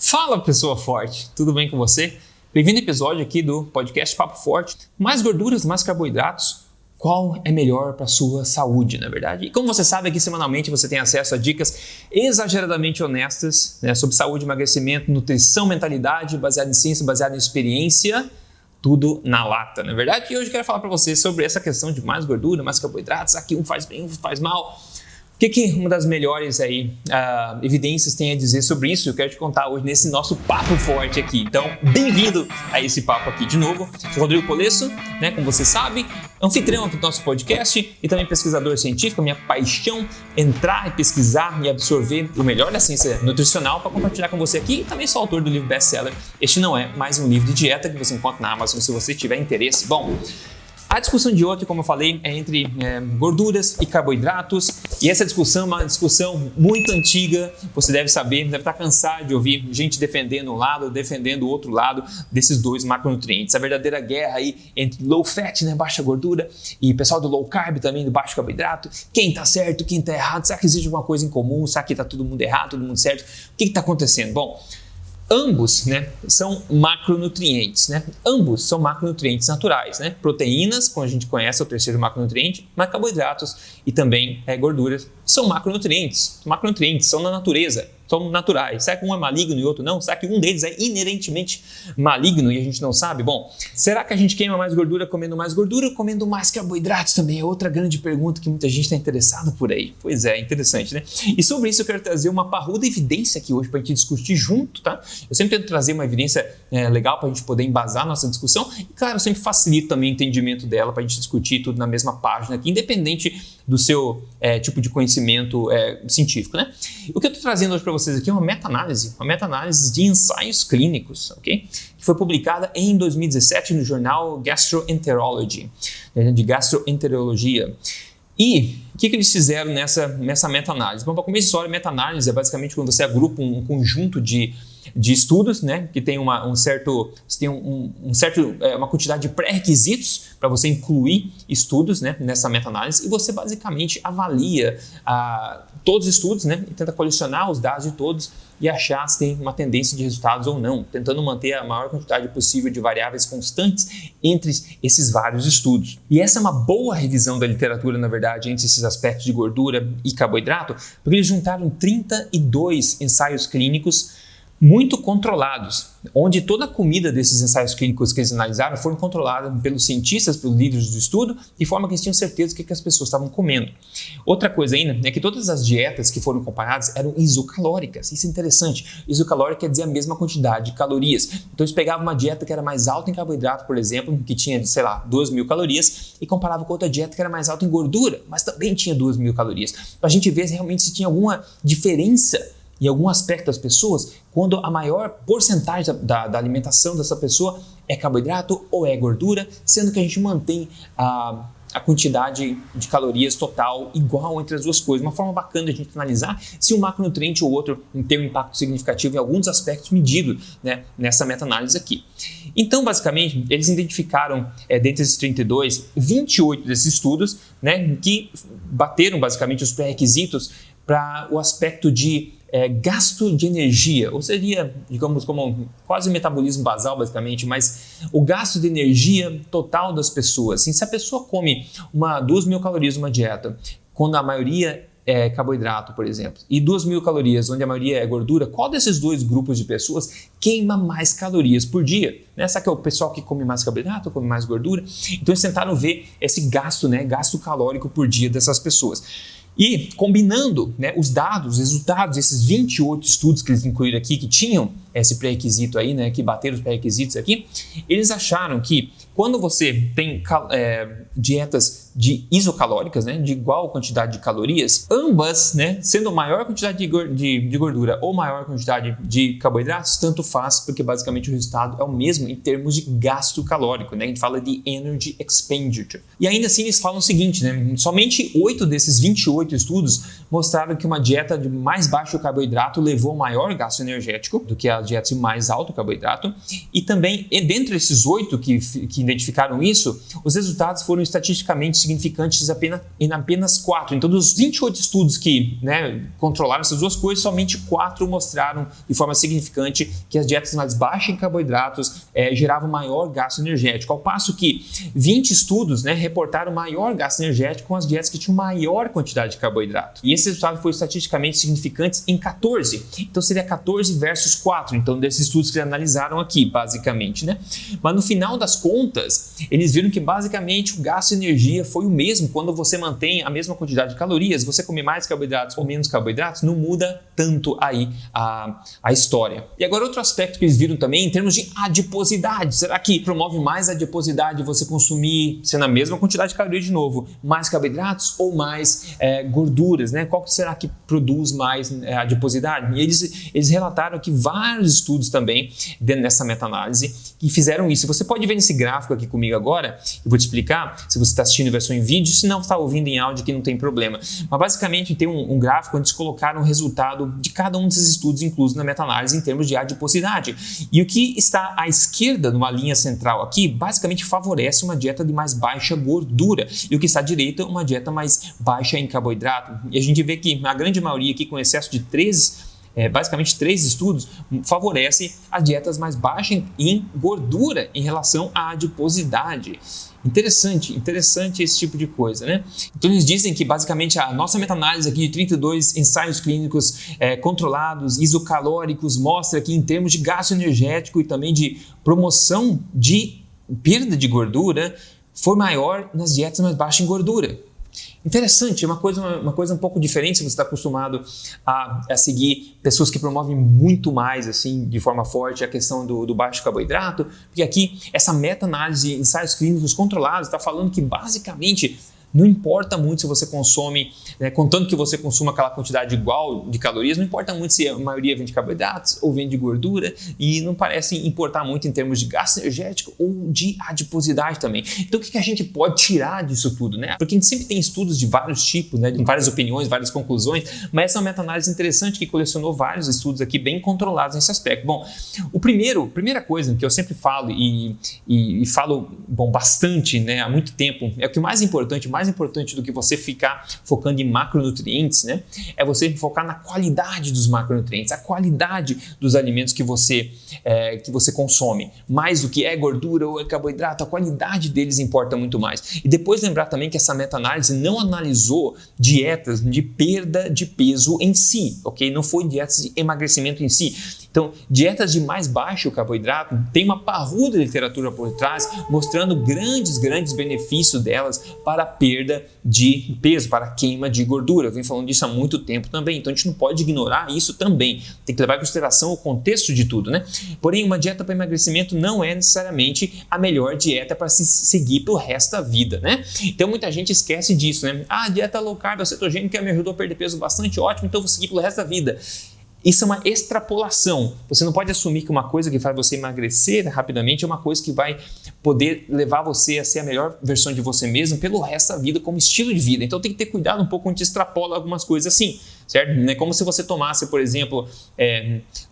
Fala, pessoa forte, tudo bem com você? Bem-vindo ao episódio aqui do podcast Papo Forte. Mais gorduras, mais carboidratos, qual é melhor para a sua saúde, na verdade? E como você sabe, aqui semanalmente você tem acesso a dicas exageradamente honestas, sobre saúde, emagrecimento, nutrição, mentalidade, baseado em ciência, baseado em experiência, tudo na lata, na verdade? E hoje eu quero falar para você sobre essa questão de mais gordura, mais carboidratos, aqui um faz bem, um faz mal. O que uma das melhores evidências tem a dizer sobre isso? Eu quero te contar hoje nesse nosso Papo Forte aqui. Então, bem-vindo a esse papo aqui de novo. Sou Rodrigo Polesso, como você sabe, anfitrião aqui do nosso podcast e também pesquisador científico. Minha paixão é entrar e pesquisar e absorver o melhor da ciência nutricional para compartilhar com você aqui. E também sou autor do livro best-seller Este Não É Mais Um Livro de Dieta, que você encontra na Amazon se você tiver interesse. Bom, a discussão de hoje, como eu falei, é entre gorduras e carboidratos, e essa discussão é uma discussão muito antiga, você deve saber, deve estar cansado de ouvir gente defendendo um lado, defendendo o outro lado desses dois macronutrientes. A verdadeira guerra aí entre low fat, baixa gordura, e pessoal do low carb também, do baixo carboidrato, quem está certo, quem está errado, será que existe alguma coisa em comum, será que está todo mundo errado, todo mundo certo? O que está acontecendo? Bom, ambos, são macronutrientes, Ambos são macronutrientes naturais, Proteínas, como a gente conhece, é o terceiro macronutriente, mas carboidratos e também gorduras são macronutrientes. Macronutrientes são na natureza, são naturais. Será que um é maligno e o outro não? Será que um deles é inerentemente maligno e a gente não sabe? Bom, será que a gente queima mais gordura ou comendo mais carboidratos também? É outra grande pergunta que muita gente está interessada por aí. Pois é, interessante, E sobre isso eu quero trazer uma parruda evidência aqui hoje para a gente discutir junto, tá? Eu sempre tento trazer uma evidência legal para a gente poder embasar a nossa discussão e, claro, eu sempre facilito também o entendimento dela para a gente discutir tudo na mesma página aqui, independente do seu tipo de conhecimento científico, O que eu estou trazendo hoje para vocês aqui é uma meta-análise de ensaios clínicos, ok? Que foi publicada em 2017 no jornal Gastroenterology, de gastroenterologia. E o que eles fizeram nessa meta-análise? Bom, para começo de história, meta-análise é basicamente quando você agrupa um conjunto de estudos, que tem uma quantidade de pré-requisitos para você incluir estudos, nessa meta-análise, e você basicamente avalia todos os estudos, e tenta colecionar os dados de todos e achar se tem uma tendência de resultados ou não, tentando manter a maior quantidade possível de variáveis constantes entre esses vários estudos. E essa é uma boa revisão da literatura, na verdade, entre esses aspectos de gordura e carboidrato, porque eles juntaram 32 ensaios clínicos muito controlados, onde toda a comida desses ensaios clínicos que eles analisaram foram controladas pelos cientistas, pelos líderes do estudo, de forma que eles tinham certeza do que as pessoas estavam comendo. Outra coisa ainda é que todas as dietas que foram comparadas eram isocalóricas. Isso é interessante. Isocalórica quer dizer a mesma quantidade de calorias. Então eles pegavam uma dieta que era mais alta em carboidrato, por exemplo, que tinha, 2.000 calorias, e comparavam com outra dieta que era mais alta em gordura, mas também tinha 2.000 calorias. Para a gente ver realmente se tinha alguma diferença em algum aspecto das pessoas, quando a maior porcentagem da alimentação dessa pessoa é carboidrato ou é gordura, sendo que a gente mantém a quantidade de calorias total igual entre as duas coisas. Uma forma bacana de a gente analisar se um macronutriente ou outro tem um impacto significativo em alguns aspectos medidos nessa meta-análise aqui. Então, basicamente, eles identificaram, dentre esses 32, 28 desses estudos, que bateram basicamente os pré-requisitos para o aspecto de gasto de energia, ou seria, digamos, como quase o metabolismo basal, basicamente, mas o gasto de energia total das pessoas. Assim, se a pessoa come 2.000 calorias numa dieta, quando a maioria é carboidrato, por exemplo, e 2.000 calorias, onde a maioria é gordura, qual desses dois grupos de pessoas queima mais calorias por dia? Será que é o pessoal que come mais carboidrato ou come mais gordura? Então eles tentaram ver esse gasto, gasto calórico por dia dessas pessoas. E combinando os dados, os resultados desses 28 estudos que eles incluíram aqui, que tinham esse pré-requisito aí, que bateram os pré-requisitos aqui, eles acharam que quando você tem dietas isocalóricas, de igual quantidade de calorias, ambas, sendo maior quantidade de gordura ou maior quantidade de carboidratos, tanto faz, porque basicamente o resultado é o mesmo em termos de gasto calórico, a gente fala de energy expenditure. E ainda assim eles falam o seguinte, somente 8 desses 28 estudos mostraram que uma dieta de mais baixo carboidrato levou a maior gasto energético do que a dieta de mais alto carboidrato, e também, dentre esses 8 que identificaram isso, os resultados foram estatisticamente significantes em apenas 4. Então, dos 28 estudos que, né, controlaram essas duas coisas, somente 4 mostraram de forma significante que as dietas mais baixas em carboidratos geravam maior gasto energético, ao passo que 20 estudos, né, reportaram maior gasto energético com as dietas que tinham maior quantidade de carboidrato. E esse resultado foi estatisticamente significante em 14. Então, seria 14 versus 4. Então, desses estudos que eles analisaram aqui, basicamente, né? Mas no final das contas, eles viram que basicamente o gasto de energia foi o mesmo quando você mantém a mesma quantidade de calorias, você comer mais carboidratos ou menos carboidratos, não muda tanto aí a história. E agora outro aspecto que eles viram também em termos de adiposidade. Será que promove mais adiposidade você consumir, sendo a mesma quantidade de calorias de novo, mais carboidratos ou mais gorduras, né? Qual será que produz mais adiposidade? E eles relataram aqui vários estudos também dentro dessa meta-análise que fizeram isso. Você pode ver nesse gráfico aqui comigo agora, eu vou te explicar, se você está assistindo a versão em vídeo, se não está ouvindo em áudio aqui não tem problema. Mas basicamente tem um gráfico onde eles colocaram o resultado de cada um desses estudos incluso na meta-análise em termos de adiposidade. E o que está à esquerda, numa linha central aqui, basicamente favorece uma dieta de mais baixa gordura. E o que está à direita, uma dieta mais baixa em carboidrato. E a gente vê que a grande maioria aqui com excesso de basicamente 3 estudos favorecem as dietas mais baixas em gordura em relação à adiposidade. Interessante esse tipo de coisa, né? Então eles dizem que basicamente a nossa meta-análise aqui de 32 ensaios clínicos controlados, isocalóricos, mostra que em termos de gasto energético e também de promoção de perda de gordura, foi maior nas dietas mais baixas em gordura. Interessante, é uma coisa um pouco diferente se você está acostumado a seguir pessoas que promovem muito mais, assim, de forma forte, a questão do baixo carboidrato, porque aqui essa meta-análise de ensaios clínicos controlados está falando que basicamente não importa muito se você consome, contanto que você consuma aquela quantidade igual de calorias, não importa muito se a maioria vem de carboidratos ou vem de gordura, e não parece importar muito em termos de gasto energético ou de adiposidade também. Então o que a gente pode tirar disso tudo, né? Porque a gente sempre tem estudos de vários tipos, né, de várias opiniões, várias conclusões, mas essa é uma meta-análise interessante que colecionou vários estudos aqui bem controlados nesse aspecto. Bom, primeira coisa que eu sempre falo e falo bastante, né, há muito tempo, é que o mais importante do que você ficar focando em macronutrientes, né, é você focar na qualidade dos macronutrientes, a qualidade dos alimentos que você consome. Mais do que é gordura ou é carboidrato, a qualidade deles importa muito mais. E depois lembrar também que essa meta-análise não analisou dietas de perda de peso em si, ok? Não foi dietas de emagrecimento em si. Então, dietas de mais baixo carboidrato, tem uma parruda literatura por trás mostrando grandes benefícios delas para a perda de peso, para a queima de gordura. Eu venho falando disso há muito tempo também, então a gente não pode ignorar isso também. Tem que levar em consideração o contexto de tudo, né? Porém, uma dieta para emagrecimento não é necessariamente a melhor dieta para se seguir pelo resto da vida, né? Então, muita gente esquece disso, né? A dieta low carb, cetogênica me ajudou a perder peso bastante, ótimo, então vou seguir pelo resto da vida. Isso é uma extrapolação. Você não pode assumir que uma coisa que faz você emagrecer rapidamente é uma coisa que vai poder levar você a ser a melhor versão de você mesmo pelo resto da vida como estilo de vida. Então tem que ter cuidado um pouco quando te extrapola algumas coisas assim, certo? É como se você tomasse, por exemplo,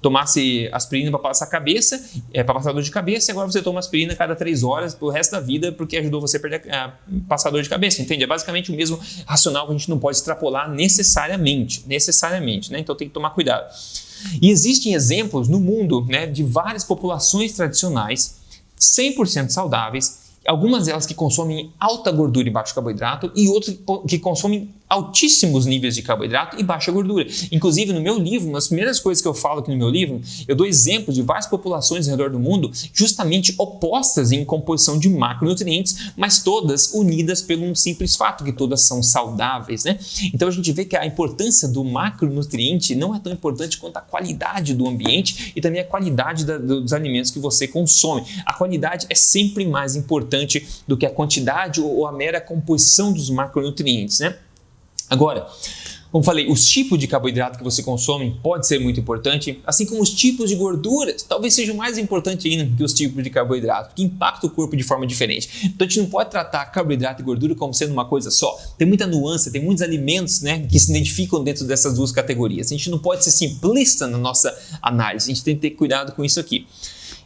tomasse aspirina para passar cabeça, para passar dor de cabeça, e agora você toma aspirina a cada 3 horas pelo resto da vida porque ajudou você a perder passar dor de cabeça, entende? É basicamente o mesmo racional que a gente não pode extrapolar necessariamente, né? Então tem que tomar cuidado. E existem exemplos no mundo, né, de várias populações tradicionais 100% saudáveis, algumas delas que consomem alta gordura e baixo carboidrato e outras que consomem altíssimos níveis de carboidrato e baixa gordura. Inclusive, no meu livro, uma das primeiras coisas que eu falo aqui no meu livro, eu dou exemplos de várias populações ao redor do mundo justamente opostas em composição de macronutrientes, mas todas unidas pelo um simples fato, que todas são saudáveis, né? Então, a gente vê que a importância do macronutriente não é tão importante quanto a qualidade do ambiente e também a qualidade dos alimentos que você consome. A qualidade é sempre mais importante do que a quantidade ou a mera composição dos macronutrientes, né? Agora, como falei, os tipos de carboidrato que você consome pode ser muito importante, assim como os tipos de gorduras, talvez seja mais importante ainda que os tipos de carboidrato, que impactam o corpo de forma diferente. Então a gente não pode tratar carboidrato e gordura como sendo uma coisa só. Tem muita nuance, tem muitos alimentos, né, que se identificam dentro dessas duas categorias. A gente não pode ser simplista na nossa análise, a gente tem que ter cuidado com isso aqui.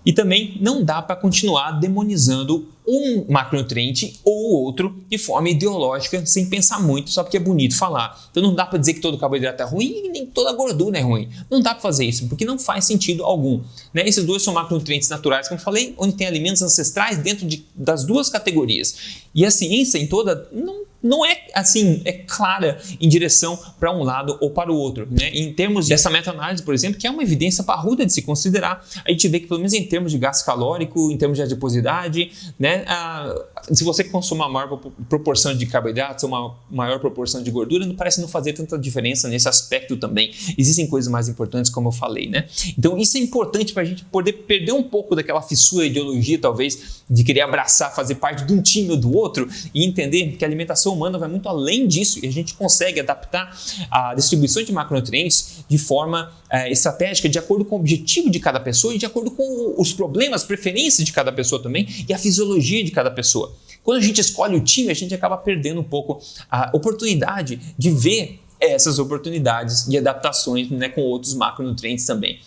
E também não dá para continuar demonizando um macronutriente ou outro de forma ideológica, sem pensar muito, só porque é bonito falar. Então não dá para dizer que todo carboidrato é ruim e nem toda gordura é ruim. Não dá para fazer isso, porque não faz sentido algum. Né? Esses dois são macronutrientes naturais, como eu falei, onde tem alimentos ancestrais dentro das duas categorias. E a ciência em toda não é assim, é clara em direção para um lado ou para o outro. Né? Em termos dessa meta-análise, por exemplo, que é uma evidência parruda de se considerar, a gente vê que pelo menos em termos de gasto calórico, em termos de adiposidade, né? Se você consome uma maior proporção de carboidratos ou uma maior proporção de gordura, parece não fazer tanta diferença nesse aspecto também. Existem coisas mais importantes, como eu falei, né? Então isso é importante para a gente poder perder um pouco daquela fissura ideologia, talvez, de querer abraçar, fazer parte de um time ou do outro e entender que a alimentação humana vai muito além disso e a gente consegue adaptar a distribuição de macronutrientes de forma estratégica, de acordo com o objetivo de cada pessoa e de acordo com os problemas, preferências de cada pessoa também e a fisiologia de cada pessoa. Quando a gente escolhe o time, a gente acaba perdendo um pouco a oportunidade de ver essas oportunidades de adaptações, né, com outros macronutrientes também.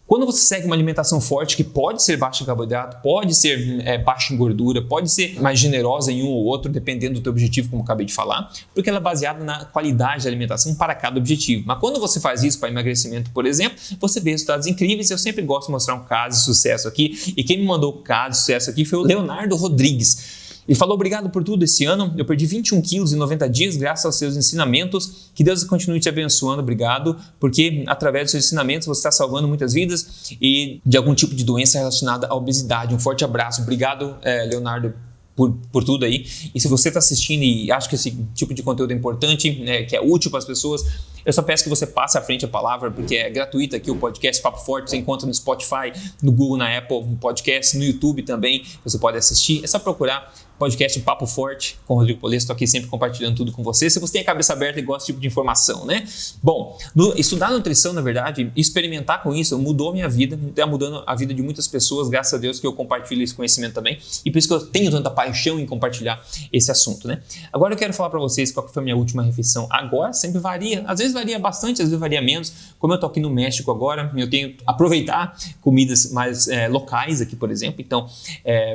Quando você segue uma alimentação forte, que pode ser baixa em carboidrato, pode ser baixa em gordura, pode ser mais generosa em um ou outro, dependendo do teu objetivo, como eu acabei de falar, porque ela é baseada na qualidade da alimentação para cada objetivo. Mas quando você faz isso para emagrecimento, por exemplo, você vê resultados incríveis. Eu sempre gosto de mostrar um caso de sucesso aqui, e quem me mandou o caso de sucesso aqui foi o Leonardo Rodrigues. Ele falou: obrigado por tudo esse ano, eu perdi 21 quilos em 90 dias graças aos seus ensinamentos, que Deus continue te abençoando, obrigado, porque através dos seus ensinamentos você está salvando muitas vidas e de algum tipo de doença relacionada à obesidade. Um forte abraço, obrigado Leonardo por tudo aí. E se você está assistindo e acha que esse tipo de conteúdo é importante, né, que é útil para as pessoas, eu só peço que você passe à frente a palavra, porque é gratuito aqui o podcast Papo Forte, você encontra no Spotify, no Google, na Apple, no podcast, no YouTube também, você pode assistir, é só procurar podcast Papo Forte com o Rodrigo Polesso, estou aqui sempre compartilhando tudo com você, se você tem a cabeça aberta e gosta desse tipo de informação, né? Bom, estudar nutrição, na verdade, experimentar com isso, mudou a minha vida, está mudando a vida de muitas pessoas, graças a Deus que eu compartilho esse conhecimento também, e por isso que eu tenho tanta paixão em compartilhar esse assunto, né? Agora eu quero falar para vocês qual foi a minha última refeição. Agora sempre varia, às vezes varia bastante, às vezes varia menos. Como eu estou aqui no México agora, eu tenho que aproveitar comidas mais locais aqui, por exemplo. Então,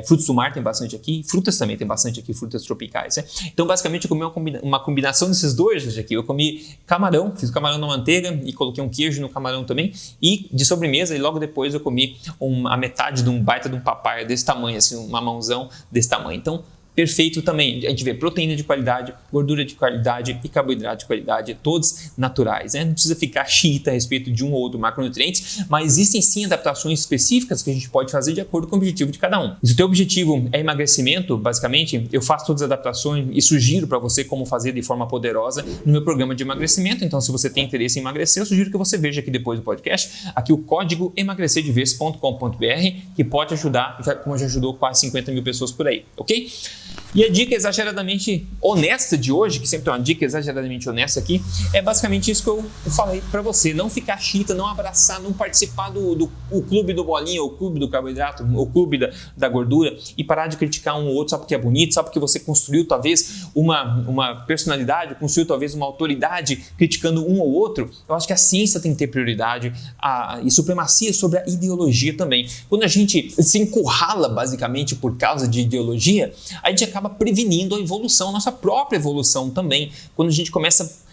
frutos do mar tem bastante aqui, frutas também tem bastante aqui, frutas tropicais, né? Então, basicamente, eu comi uma combinação desses dois aqui. Eu comi camarão, fiz camarão na manteiga e coloquei um queijo no camarão também. E de sobremesa, e logo depois eu comi a metade de um baita de um papaya desse tamanho, assim, um mamãozão desse tamanho. Então, perfeito também. A gente vê proteína de qualidade, gordura de qualidade e carboidrato de qualidade, todos naturais, né? Não precisa ficar xiita a respeito de um ou outro macronutriente, mas existem sim adaptações específicas que a gente pode fazer de acordo com o objetivo de cada um. Se o teu objetivo é emagrecimento, basicamente, eu faço todas as adaptações e sugiro para você como fazer de forma poderosa no meu programa de emagrecimento. Então, se você tem interesse em emagrecer, eu sugiro que você veja aqui depois do podcast, aqui o código emagrecerdevez.com.br, que pode ajudar, como já ajudou quase 50 mil pessoas por aí, ok? E a dica exageradamente honesta de hoje, que sempre tem uma dica exageradamente honesta aqui, é basicamente isso que eu falei para você. Não ficar chita, não abraçar, não participar do clube do bolinho, o clube do carboidrato, o clube da gordura e parar de criticar um ou outro só porque é bonito, só porque você construiu talvez uma personalidade, construiu talvez uma autoridade criticando um ou outro. Eu acho que a ciência tem que ter prioridade e supremacia sobre a ideologia também. Quando a gente se encurrala basicamente por causa de ideologia, a gente acaba prevenindo a evolução, a nossa própria evolução também. Quando a gente começa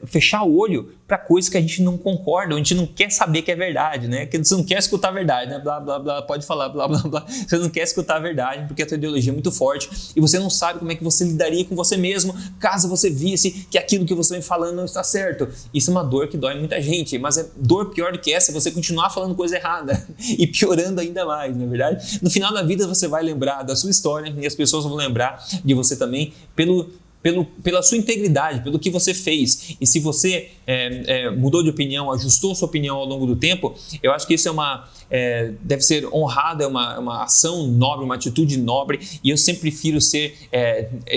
fechar o olho para coisas que a gente não concorda, ou a gente não quer saber que é verdade, né? Que você não quer escutar a verdade, né? Blá, blá, blá, pode falar, blá, blá, blá. Você não quer escutar a verdade porque a tua ideologia é muito forte e você não sabe como é que você lidaria com você mesmo caso você visse que aquilo que você vem falando não está certo. Isso é uma dor que dói muita gente, mas é dor pior do que essa, você continuar falando coisa errada e piorando ainda mais, não é verdade? No final da vida você vai lembrar da sua história e as pessoas vão lembrar de você também pela sua integridade, pelo que você fez. E se você mudou de opinião, ajustou sua opinião ao longo do tempo, eu acho que isso deve ser honrado, é uma ação nobre, uma atitude nobre, e eu sempre prefiro ser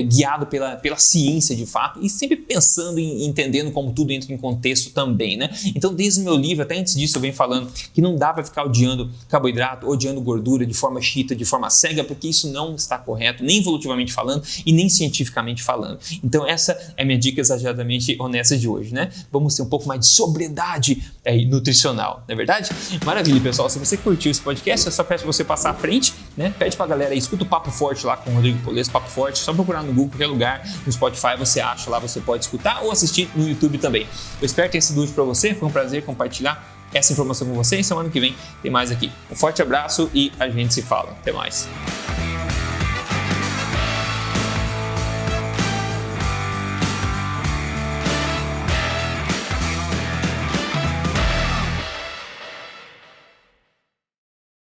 guiado pela ciência de fato, e sempre pensando e entendendo como tudo entra em contexto também, né? Então, desde o meu livro, até antes disso, eu venho falando que não dá para ficar odiando carboidrato, odiando gordura de forma chita, de forma cega, porque isso não está correto, nem evolutivamente falando e nem cientificamente falando. falando. Então essa é a minha dica exageradamente honesta de hoje, né? Vamos ter um pouco mais de sobriedade nutricional, não é verdade? Maravilha, pessoal. Se você curtiu esse podcast, eu só peço pra você passar à frente, né? Pede pra galera aí, escuta o Papo Forte lá com o Rodrigo Polesso, Papo Forte, só procurar no Google, qualquer lugar, no Spotify você acha lá, você pode escutar ou assistir no YouTube também. Eu espero ter sido útil pra você, foi um prazer compartilhar essa informação com você e semana que vem tem mais aqui. Um forte abraço e a gente se fala. Até mais.